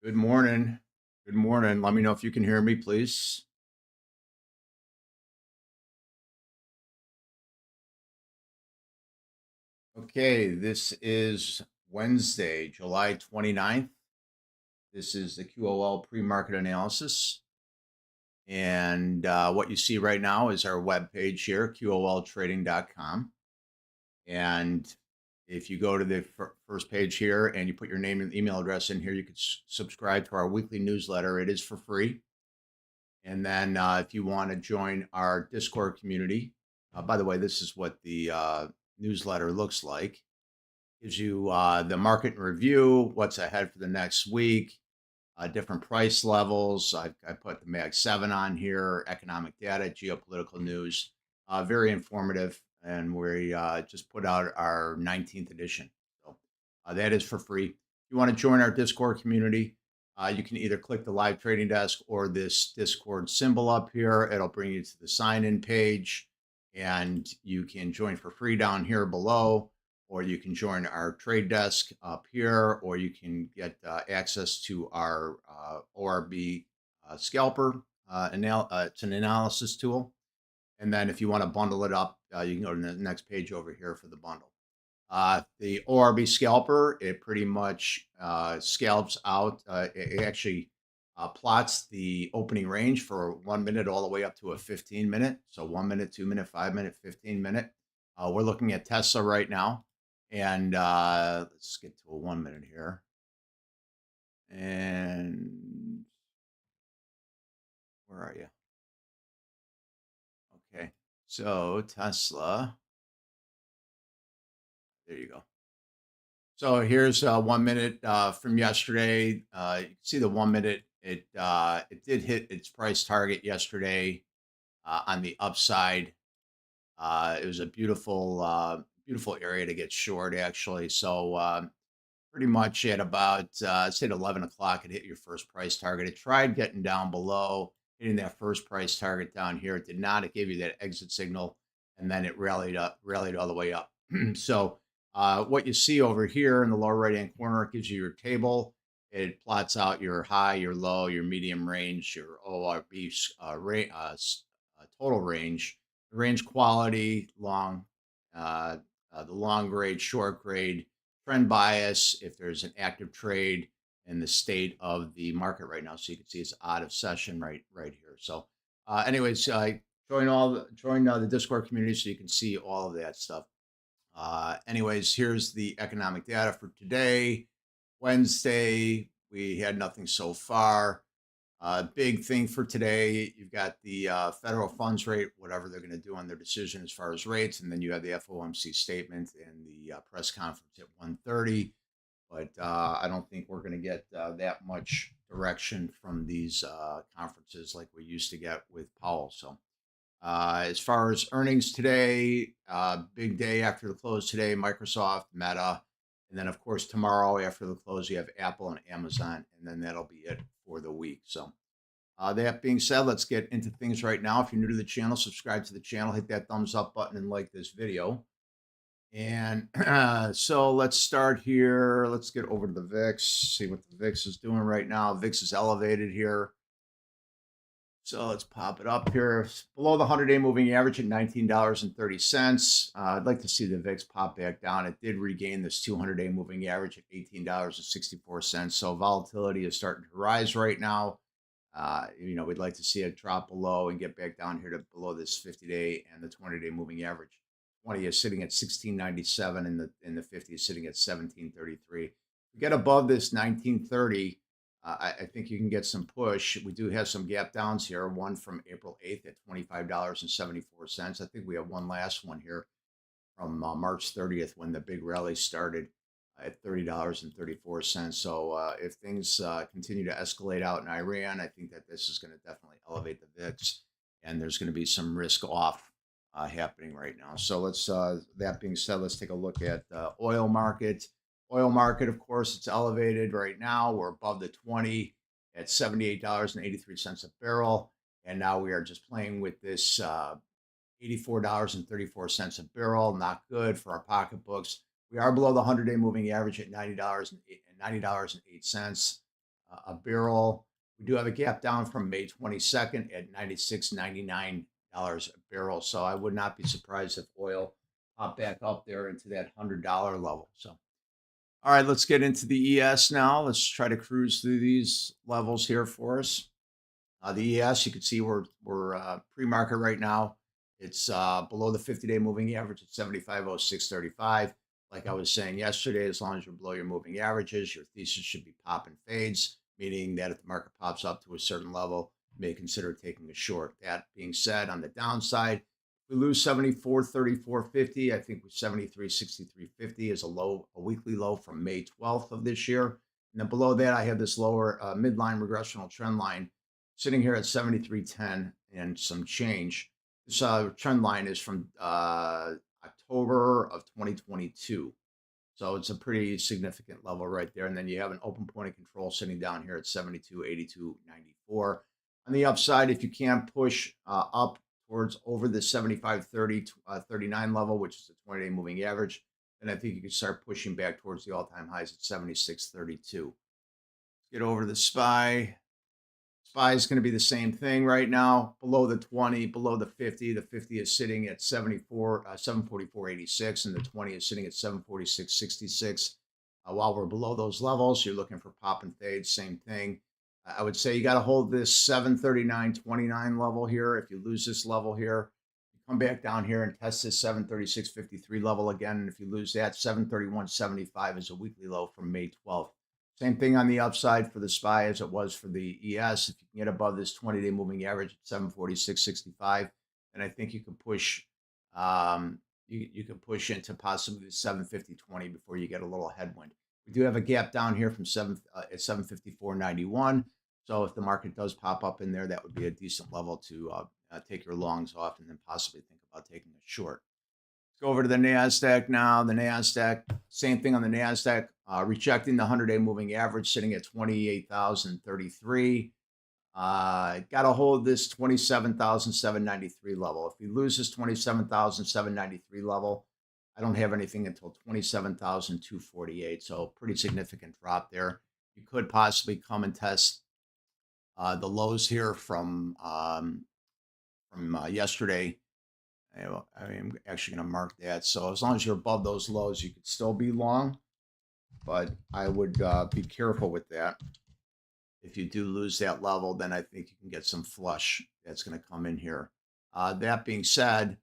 Good morning. Good morning. Let me know if you can hear me, please. Okay, this is Wednesday, July 29th. This is the QOL pre-market analysis. And what you see right now is our webpage here, QOLtrading.com. And if you go to the first page here and you put your name and email address in here, you can subscribe to our weekly newsletter. It is for free. And then if you want to join our Discord community, by the way, this is what the newsletter looks like. Gives you the market review, what's ahead for the next week, different price levels. I put the Mag 7 on here, economic data, geopolitical news. Very informative. And we just put out our 19th edition. So that is for free. If you want to join our Discord community, you can either click the live trading desk or this Discord symbol up here. It'll bring you to the sign-in page, and you can join for free down here below, or you can join our trade desk up here, or you can get access to our ORB Scalper. It's an analysis tool. And then if you want to bundle it up, you can go to the next page over here for the bundle. The ORB Scalper, it pretty much scalps out. It actually plots the opening range for 1 minute all the way up to a 15-minute. So 1 minute, 2 minute, 5 minute, 15-minute. We're looking at Tesla right now. And let's get to a 1 minute here. And where are you? Okay. So Tesla. There you go. So here's 1 minute from yesterday. You can see the 1 minute. It did hit its price target yesterday on the upside. It was a beautiful area to get short, actually. So pretty much at about I'd say at 11 o'clock, it hit your first price target. It tried getting down below, hitting that first price target down here. It did not. It gave you that exit signal, and then it rallied all the way up. So what you see over here in the lower right-hand corner, it gives you your table. It plots out your high, your low, your medium range, your ORB total range, the range quality, long, the long grade, short grade, trend bias, if there's an active trade, in the state of the market right now. So you can see it's out of session right here. So anyways, join the Discord community so you can see all of that stuff. Anyways, here's the economic data for today, Wednesday. We had nothing so far. Big thing for today, you've got the federal funds rate, whatever they're going to do on their decision as far as rates, and then you have the FOMC statement and the press conference at 1:30. But I don't think we're going to get that much direction from these conferences like we used to get with Powell. So as far as earnings today, big day after the close today, Microsoft, Meta, and then of course tomorrow after the close you have Apple and Amazon, and then that'll be it for the week. So that being said, let's get into things right now. If you're new to the channel, subscribe to the channel, hit that thumbs up button, and like this video. And so let's start here. Let's get over to the VIX, see what the VIX is doing right now. VIX is elevated here. So let's pop it up here. It's below the 100-day moving average at $19.30. I'd like to see the VIX pop back down. It did regain this 200-day moving average at $18.64. So volatility is starting to rise right now. We'd like to see it drop below and get back down here to below this 50-day and the 20-day moving average. 20 is sitting at 1697, and the 50 is sitting at 1733. We get above this 1930. I think you can get some push. We do have some gap downs here. One from April 8th at $25.74. I think we have one last one here from March 30th when the big rally started at $30.34. So if things continue to escalate out in Iran, I think that this is going to definitely elevate the VIX, and there's going to be some risk off happening right now. So let's, that being said, let's take a look at the oil market. Oil market, of course, it's elevated right now. We're above the 20 at $78.83 a barrel. And now we are just playing with this $84.34 a barrel. Not good for our pocketbooks. We are below the 100-day moving average at $90.08. a barrel. We do have a gap down from May 22nd at $96.99 a barrel. So I would not be surprised if oil popped back up there into that $100 level. So, all right, let's get into the ES now. Let's try to cruise through these levels here for us. The ES, you can see we're pre-market right now. It's below the 50-day moving average at 75.0635. Like I was saying yesterday, as long as you're below your moving averages, your thesis should be popping fades, meaning that if the market pops up to a certain level, you may consider taking a short. That being said, on the downside, we lose 74.3450. I think 73.6350 is a weekly low from May 12th of this year. And then below that, I have this lower midline regressional trend line sitting here at 73.10 and some change. This trend line is from October of 2022. So it's a pretty significant level right there. And then you have an open point of control sitting down here at 72.8294. On the upside, if you can push up towards over the 75.30 39 level, which is the 20-day moving average, then I think you can start pushing back towards the all-time highs at 76.32. Let's get over to the SPY. SPY is going to be the same thing right now, below the 20, below the 50. The 50 is sitting at 744.86, and the 20 is sitting at 746.66. While we're below those levels, you're looking for pop and fade, same thing. I would say you got to hold this 739.29 level here. If you lose this level here, you come back down here and test this 736.53 level again. And if you lose that, 731.75 is a weekly low from May 12th. Same thing on the upside for the SPY as it was for the ES. If you can get above this 20-day moving average at 746.65, then I think you can push you can push into possibly the 750.20 before you get a little headwind. We do have a gap down here from at 754.91. So if the market does pop up in there, that would be a decent level to take your longs off and then possibly think about taking a short. Let's go over to the Nasdaq now. The Nasdaq, same thing on the Nasdaq, rejecting the 100-day moving average, sitting at 28,033. Got to hold this 27,793 level. If we lose this 27,793 level, I don't have anything until 27,248. So pretty significant drop there. You could possibly come and test the lows here from yesterday. I'm actually going to mark that. So as long as you're above those lows, you could still be long, but I would be careful with that. If you do lose that level, then I think you can get some flush that's going to come in here. That being said,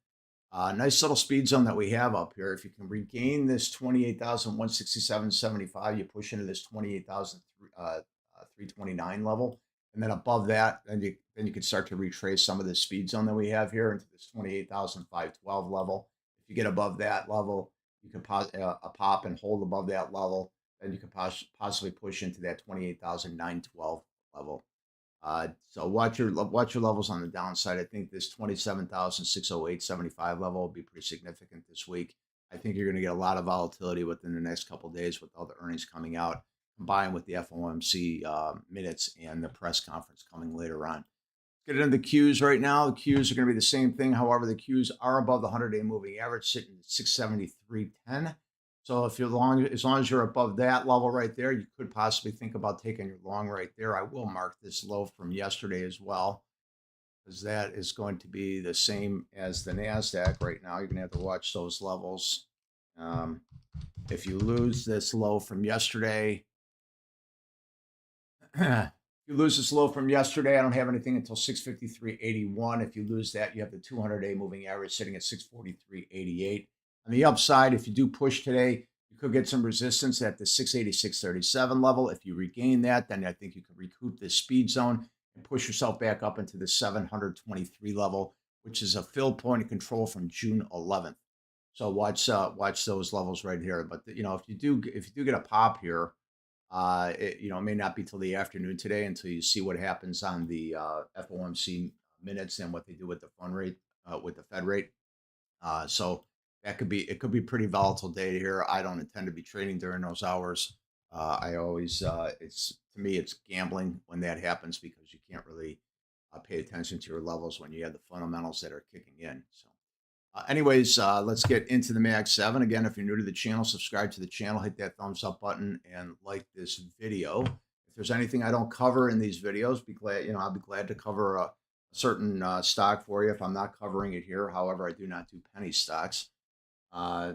nice little speed zone that we have up here. If you can regain this 28,167.75, you push into this 28,329 level. And then above that, then you can start to retrace some of the speed zone that we have here into this 28,512 level. If you get above that level, you can pop and hold above that level. Then you can possibly push into that 28,912 level. So watch your levels on the downside. I think this 27,608.75 level will be pretty significant this week. I think you're going to get a lot of volatility within the next couple of days with all the earnings coming out, combined with the FOMC minutes and the press conference coming later on. Let's get into the Qs right now. The Qs are going to be the same thing. However, the Qs are above the 100-day moving average, sitting at 673.10. So if you're as long as you're above that level right there, you could possibly think about taking your long right there. I will mark this low from yesterday as well, because that is going to be the same as the NASDAQ right now. You're going to have to watch those levels. If you lose this low from yesterday, I don't have anything until 653.81. If you lose that, you have the 200-day moving average sitting at 643.88. On the upside, if you do push today, you could get some resistance at the 686.37 level. If you regain that, then I think you can recoup this speed zone and push yourself back up into the 723 level, which is a fill point of control from June 11th. So watch those levels right here. But if you do get a pop here, it may not be till the afternoon today until you see what happens on the FOMC minutes and what they do with the fund rate, with the Fed rate. So it could be a pretty volatile day here. I don't intend to be trading during those hours. I always, to me, it's gambling when that happens, because you can't really pay attention to your levels when you have the fundamentals that are kicking in. So anyways, let's get into the Mag 7. Again, if you're new to the channel, subscribe to the channel, hit that thumbs up button, and like this video. If there's anything I don't cover in these videos, be glad, I'll be glad to cover a certain stock for you if I'm not covering it here. However, I do not do penny stocks. Uh,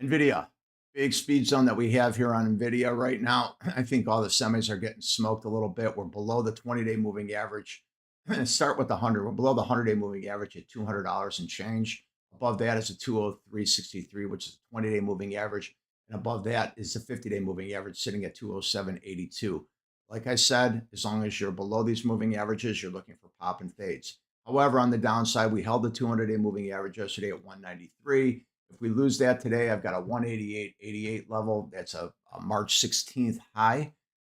NVIDIA, big speed zone that we have here on NVIDIA right now. I think all the semis are getting smoked a little bit. We're below the 20-day moving average. Start with the 100. We're below the 100-day moving average at $200 and change. Above that is a 203.63, which is a 20-day moving average. And above that is the 50-day moving average sitting at 207.82. Like I said, as long as you're below these moving averages, you're looking for pop and fades. However, on the downside, we held the 200-day moving average yesterday at 193. If we lose that today, I've got a 188.88 level. That's a March 16th high.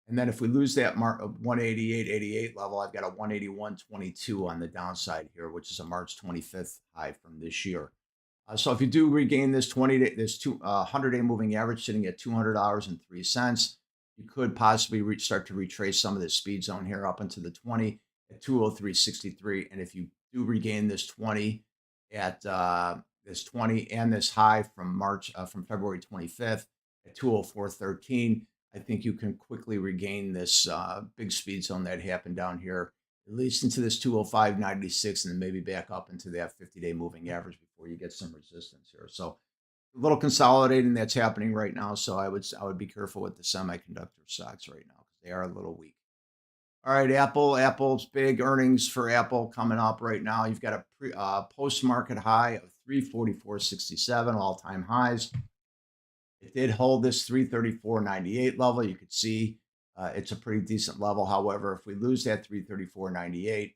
And then if we lose that 188.88 level, I've got a 181.22 on the downside here, which is a March 25th high from this year. So if you do regain this 100-day moving average sitting at $200.03, you could possibly start to retrace some of the speed zone here up into the 20 at 203.63. And if you do regain this 20 at this 20 and this high from from February 25th at 204.13, I think you can quickly regain this big speed zone that happened down here, at least into this 205.96, and then maybe back up into that 50-day moving average before you get some resistance here. So a little consolidating that's happening right now. So I would be careful with the semiconductor stocks right now because they are a little weak. All right, Apple's big earnings for Apple coming up right now. You've got a post-market high of 344.67, all-time highs. It did hold this 334.98 level. You could see it's a pretty decent level. However, if we lose that 334.98,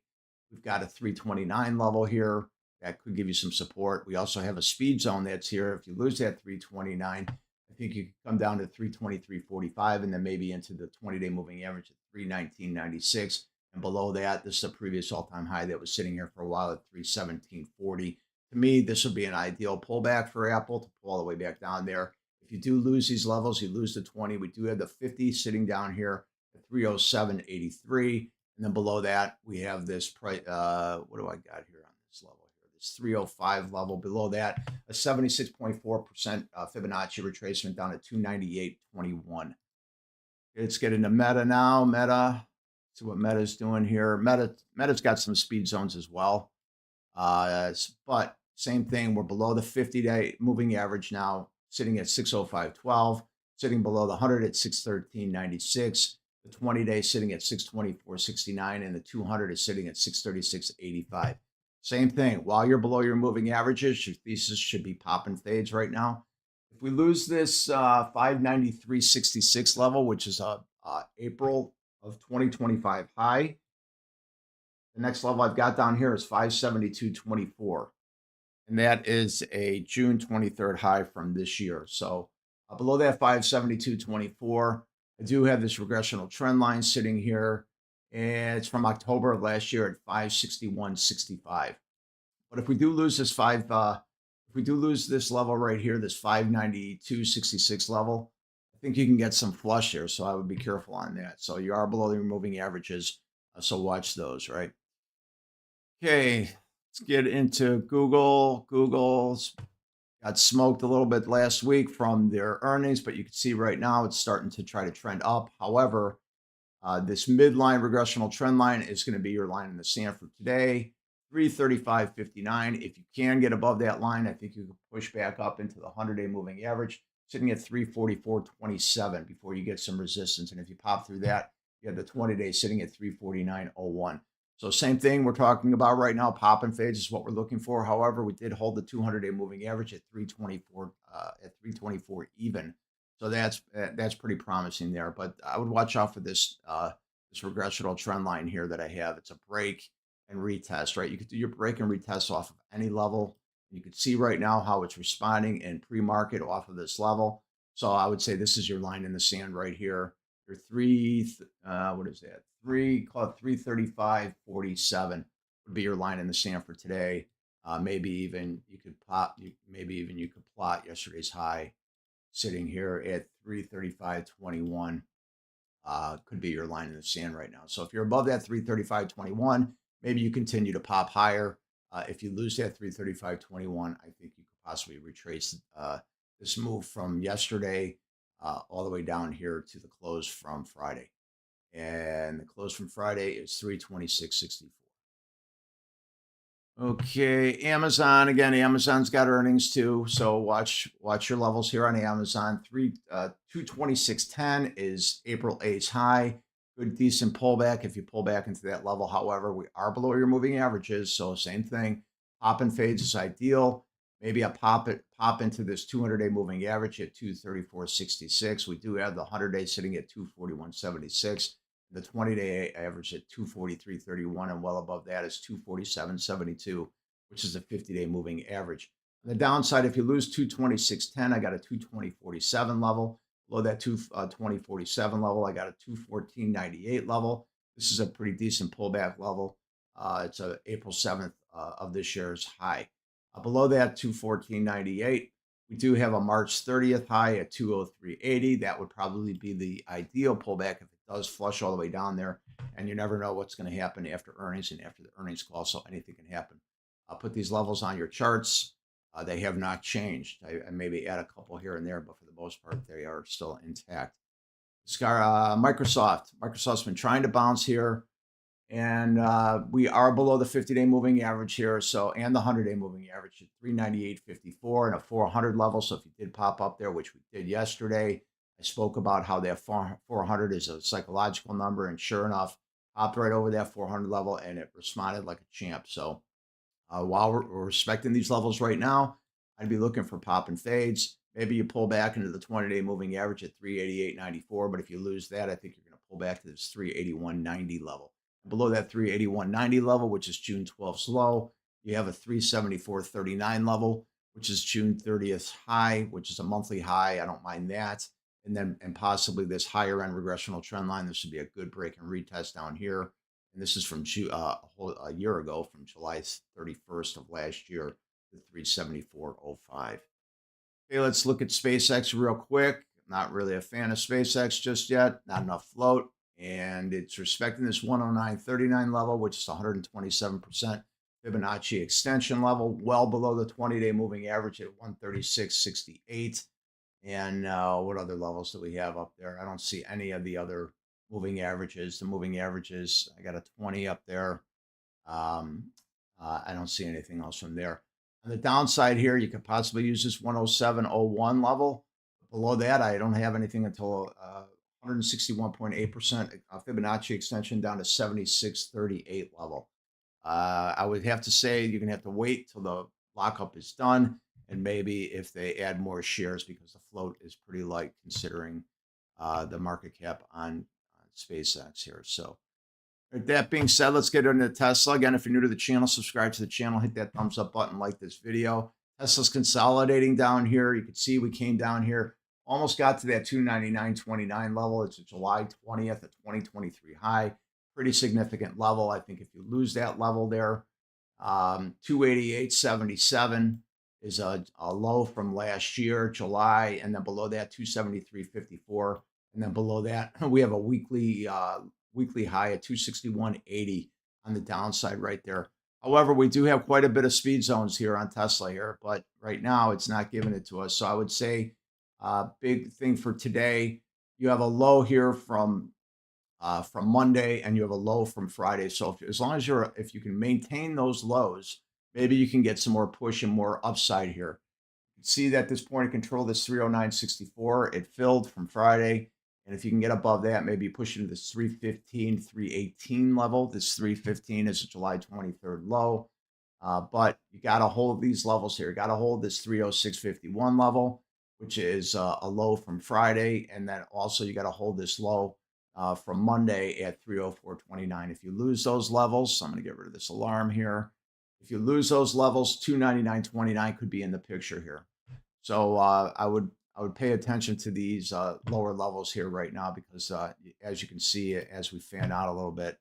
we've got a 329 level here. That could give you some support. We also have a speed zone that's here. If you lose that 329, I think you could come down to 323.45 and then maybe into the 20-day moving average at 319.96. And below that, this is a previous all-time high that was sitting here for a while at 317.40. To me, this would be an ideal pullback for Apple to pull all the way back down there. If you do lose these levels, you lose the 20. We do have the 50 sitting down here at 307.83. And then below that, we have this price. What do I got here on this level here? This 305 level. Below that, a 76.4% Fibonacci retracement down at 298.21. Let's get into Meta now. Meta, see what Meta's doing here. Meta's got some speed zones as well. But same thing, we're below the 50-day moving average now, sitting at 605.12, sitting below the 100 at 613.96, the 20-day sitting at 624.69, and the 200 is sitting at 636.85. Same thing, while you're below your moving averages, your thesis should be popping fades right now. If we lose this 593.66 level, which is a April of 2025 high, the next level I've got down here is 572.24. And that is a June 23rd high from this year. So below that 572.24, I do have this regressional trend line sitting here. And it's from October of last year at 561.65. But if we do lose this level right here, this 592.66 level, I think you can get some flush here. So I would be careful on that. So you are below the moving averages. So watch those, right? Okay, let's get into Google. Google's got smoked a little bit last week from their earnings, but you can see right now it's starting to try to trend up. However, this midline regressional trend line is going to be your line in the sand for today, 335.59. If you can get above that line, I think you can push back up into the 100-day moving average, sitting at 344.27 before you get some resistance. And if you pop through that, you have the 20-day sitting at 349.01. So same thing we're talking about right now. Pop and fades is what we're looking for. However, we did hold the 200-day moving average at 324 even. So that's pretty promising there. But I would watch out for this regressional trend line here that I have. It's a break and retest, right? You could do your break and retest off of any level. You can see right now how it's responding in pre-market off of this level. So I would say this is your line in the sand right here. Your what is that? Call it 335.47 would be your line in the sand for today. Maybe even you could plot yesterday's high sitting here at 335.21. Could be your line in the sand right now. So if you're above that 335.21, maybe you continue to pop higher. If you lose that 335.21, I think you could possibly retrace this move from yesterday all the way down here to the close from Friday. And the close from Friday is 326.64. Okay, Amazon again. Amazon's got earnings too, so watch your levels here on Amazon. 226.10 is April 8th high. Good decent pullback if you pull back into that level. However, we are below your moving averages, so same thing. Pop and fades is ideal. Maybe a pop into this 200-day moving average at 234.66. We do have the 100-day sitting at 241.76. The 20-day average at 243.31, and well above that is 247.72, which is the 50-day moving average. On the downside, if you lose 226.10, I got a 220.47 level. Below that 220.47 level, I got a 214.98 level. This is a pretty decent pullback level. It's a April 7th of this year's high. Below that 214.98, we do have a March 30th high at 203.80. That would probably be the ideal pullback if it does flush all the way down there. And you never know what's going to happen after earnings and after the earnings call, so anything can happen. I'll put these levels on your charts. They have not changed. I maybe add a couple here and there, but for the most part, they are still intact. Microsoft's been trying to bounce here. And we are below the 50-day moving average here, so and the 100-day moving average at 398.54 and a 400 level. So if you did pop up there, which we did yesterday, I spoke about how that 400 is a psychological number, and sure enough, popped right over that 400 level, and it responded like a champ. So while we're respecting these levels right now, I'd be looking for pop and fades. Maybe you pull back into the 20-day moving average at 388.94, but if you lose that, I think you're going to pull back to this 381.90 level. Below that 381.90 level, which is June 12th low, you have a 374.39 level, which is June 30th high, which is a monthly high. I don't mind that. And possibly this higher end regressional trend line. This would be a good break and retest down here. And this is from a year ago, from July 31st of last year, to 374.05. Okay, let's look at SpaceX real quick. Not really a fan of SpaceX just yet. Not enough float. And it's respecting this 109.39 level, which is 127% Fibonacci extension level, well below the 20-day moving average at 136.68. And what other levels do we have up there? I don't see any of the other moving averages. The moving averages, I got a 20 up there. I don't see anything else from there. On the downside here, you could possibly use this 107.01 level. Below that, I don't have anything until 161.8% Fibonacci extension down to 76.38 level. I would have to say you're going to have to wait till the lockup is done, and maybe if they add more shares, because the float is pretty light considering the market cap on SpaceX here. So with that being said, let's get into Tesla. Again, if you're new to the channel, subscribe to the channel, hit that thumbs up button, like this video. Tesla's consolidating down here. You can see we came down here, almost got to that 299.29 level. It's a July 20th of 2023 high. Pretty significant level. I think if you lose that level there, 288.77 is a low from last year, July, and then below that 273.54, and then below that we have a weekly high at 261.80 on the downside right there. However, we do have quite a bit of speed zones here on Tesla here, but right now it's not giving it to us. So I would say big thing for today, you have a low here from Monday, and you have a low from Friday. So as long as if you can maintain those lows, maybe you can get some more push and more upside here. You can see that this point of control, this 309.64, it filled from Friday. And if you can get above that, maybe push into this 315, 318 level. This 315 is a July 23rd low. But you got to hold these levels here. You got to hold this 306.51 level, which is a low from Friday. And then also you got to hold this low from Monday at 304.29. If you lose those levels, so I'm going to get rid of this alarm here. If you lose those levels, 299.29 could be in the picture here. So I would pay attention to these lower levels here right now, because as you can see, as we fan out a little bit,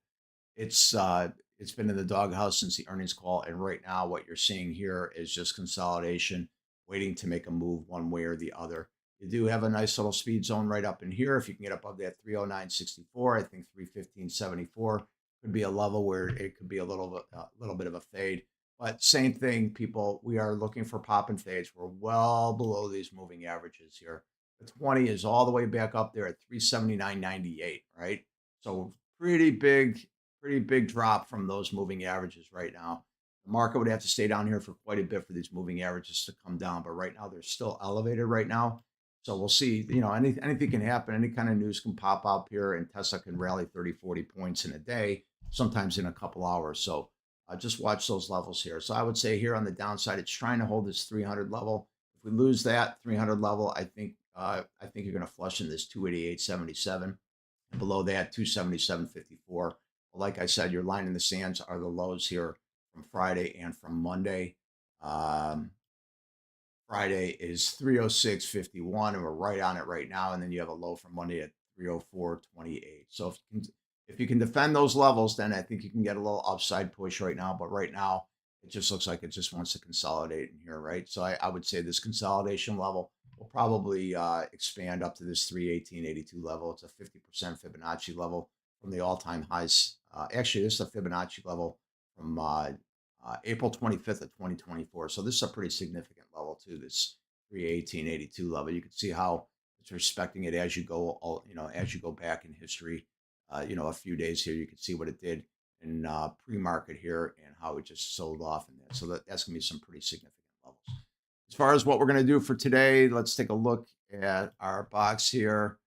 it's been in the doghouse since the earnings call. And right now what you're seeing here is just consolidation, waiting to make a move one way or the other. You do have a nice little speed zone right up in here. If you can get above that 309.64, I think 315.74 could be a level where it could be a little bit of a fade. But same thing, people, we are looking for pop and fades. We're well below these moving averages here. The 20 is all the way back up there at 379.98, right? So pretty big drop from those moving averages right now. The market would have to stay down here for quite a bit for these moving averages to come down, but right now they're still elevated right now. So we'll see, anything can happen. Any kind of news can pop up here and Tesla can rally 30, 40 points in a day, sometimes in a couple hours. So just watch those levels here. So I would say here on the downside, it's trying to hold this 300 level. If we lose that 300 level, I think you're going to flush in this 288.77. And below that, 277.54. Like I said, your line in the sands are the lows here from Friday and from Monday. Um, Friday is 306.51, and we're right on it right now. And then you have a low from Monday at 304.28. So if you can defend those levels, then I think you can get a little upside push right now. But right now, it just looks like it just wants to consolidate in here, right? So I would say this consolidation level will probably expand up to this 318.82 level. It's a 50% Fibonacci level from the all-time highs. Actually, this is a Fibonacci level from April 25th of 2024. So this is a pretty significant level too, this 318.82 level. You can see how it's respecting it as you go, as you go back in history, a few days here, you can see what it did in pre-market here and how it just sold off in there. So that's going to be some pretty significant levels. As far as what we're going to do for today, let's take a look at our box here.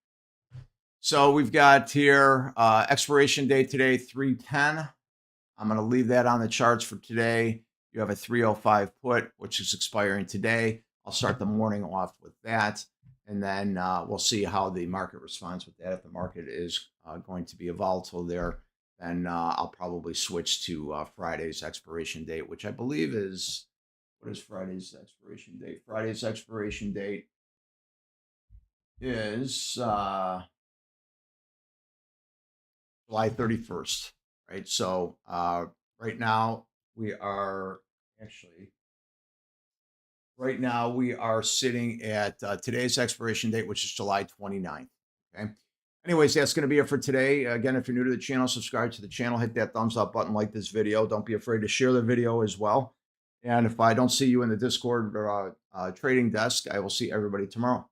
So we've got here expiration date today, 3/10. I'm going to leave that on the charts for today. You have a 305 put, which is expiring today. I'll start the morning off with that. And then we'll see how the market responds with that. If the market is going to be volatile there, then I'll probably switch to Friday's expiration date, which I believe is, what is Friday's expiration date? Friday's expiration date is July 31st, right? So right now we are sitting at today's expiration date, which is July 29th. Okay. Anyways, that's going to be it for today. Again, if you're new to the channel, subscribe to the channel, hit that thumbs up button, like this video. Don't be afraid to share the video as well. And if I don't see you in the Discord or trading desk, I will see everybody tomorrow.